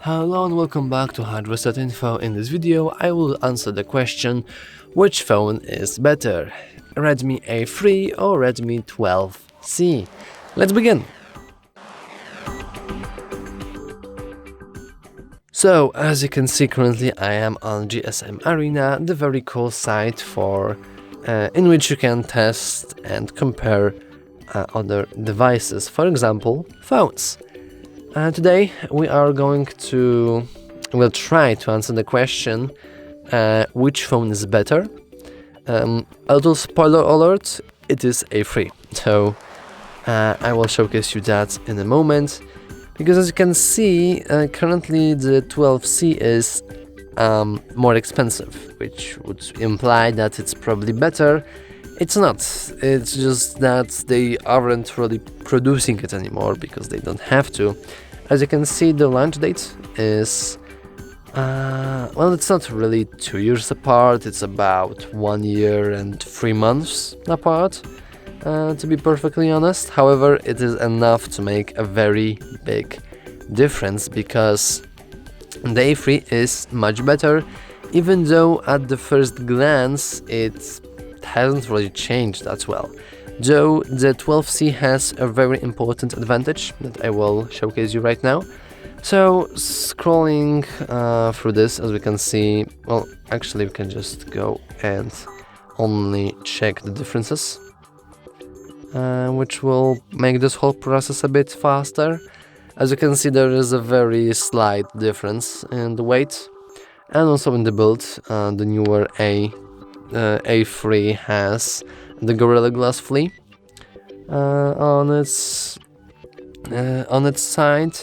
Hello and welcome back to HardReset.Info. In this video I will answer the question, which phone is better, Redmi A3 or Redmi 12C? Let's begin! So, as you can see, currently I am on GSM Arena, the very cool site in which you can test and compare other devices, for example, phones. Today we'll try to answer the question, which phone is better. A little spoiler alert, it is A3, so I will showcase you that in a moment, because as you can see, currently the 12C is more expensive, which would imply that it's probably better. It's not, it's just that they aren't really producing it anymore because they don't have to. As you can see, the launch date is, well, it's not really 2 years apart, it's about 1 year and 3 months apart, to be perfectly honest. However, it is enough to make a very big difference, because the A3 is much better, even though at the first glance it hasn't really changed that well. Though the 12C has a very important advantage that I will showcase you right now. So, scrolling through this, as we can see, well, actually we can just go and only check the differences, which will make this whole process a bit faster. As you can see, there is a very slight difference in the weight and also in the build. The newer A3 has the Gorilla Glass Flea on its side,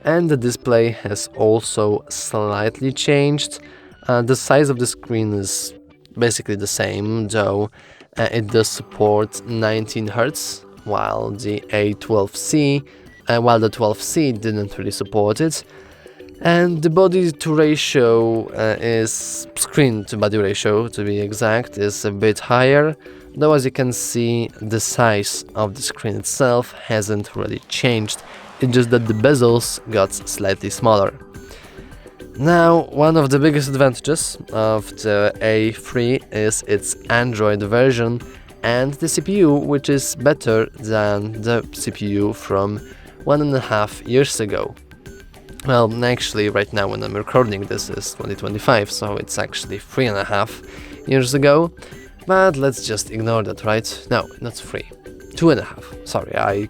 and the display has also slightly changed. The size of the screen is basically the same, though it does support 19 Hz, while the 12C didn't really support it. And the body to ratio screen to body ratio, to be exact, is a bit higher, though as you can see, the size of the screen itself hasn't really changed, it's just that the bezels got slightly smaller. Now, one of the biggest advantages of the A3 is its Android version and the CPU, which is better than the CPU from 1.5 years ago. Well, actually, right now when I'm recording this is 2025, so it's actually 3.5 years ago. But let's just ignore that, right? No, not 3, 2.5. Sorry, I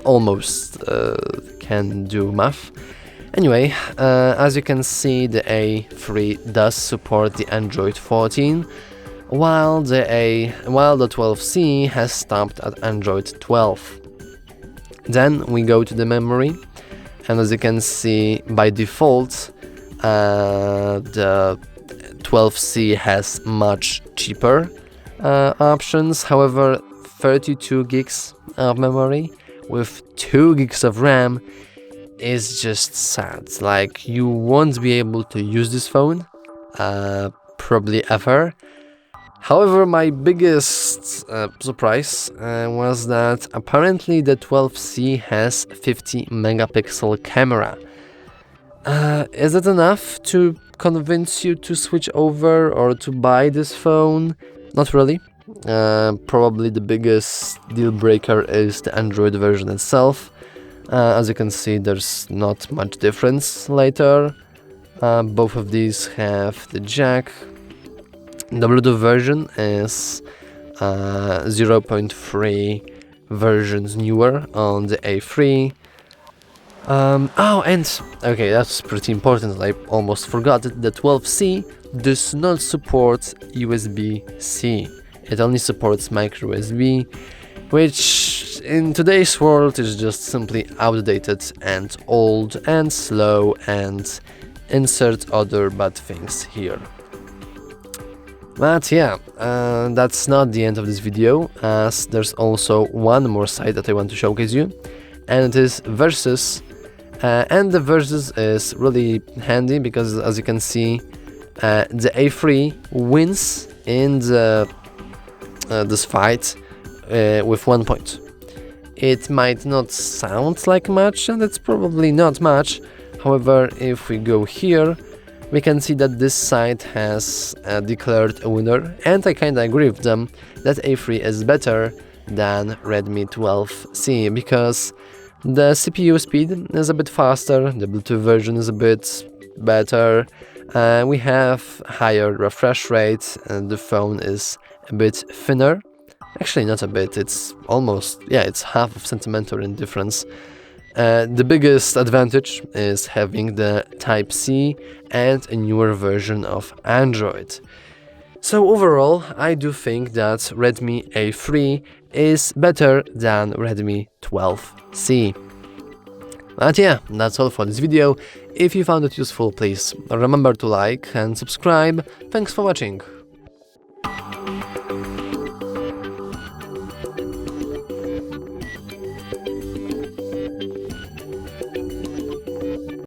almost can do math. Anyway, as you can see, the A3 does support the Android 14, while the 12C has stopped at Android 12. Then we go to the memory. And as you can see, by default, the 12C has much cheaper options. However, 32 gigs of memory with 2 gigs of RAM is just sad. Like, you won't be able to use this phone, probably ever. However, my biggest surprise was that apparently the 12C has 50 megapixel camera. Is it enough to convince you to switch over or to buy this phone? Not really. Probably the biggest deal breaker is the Android version itself. As you can see, there's not much difference later. Both of these have the jack. The Bluetooth version is 0.3 versions newer on the A3. Okay, that's pretty important, I almost forgot it. The 12C does not support USB-C. It only supports micro USB, which in today's world is just simply outdated and old and slow, and insert other bad things here. But yeah, that's not the end of this video, as there's also one more site that I want to showcase you, and it is Versus. And the Versus is really handy because, as you can see, the A3 wins in this fight with 1 point. It might not sound like much, and it's probably not much. However, if we go here, we can see that this site has declared a winner, and I kinda agree with them that A3 is better than Redmi 12C, because the CPU speed is a bit faster, the Bluetooth version is a bit better, we have higher refresh rate, and the phone is a bit thinner. Actually, not a bit, it's almost, yeah, it's half of centimeter in difference. The biggest advantage is having the Type-C and a newer version of Android. So overall, I do think that Redmi A3 is better than Redmi 12C. But yeah, that's all for this video. If you found it useful, please remember to like and subscribe. Thanks for watching.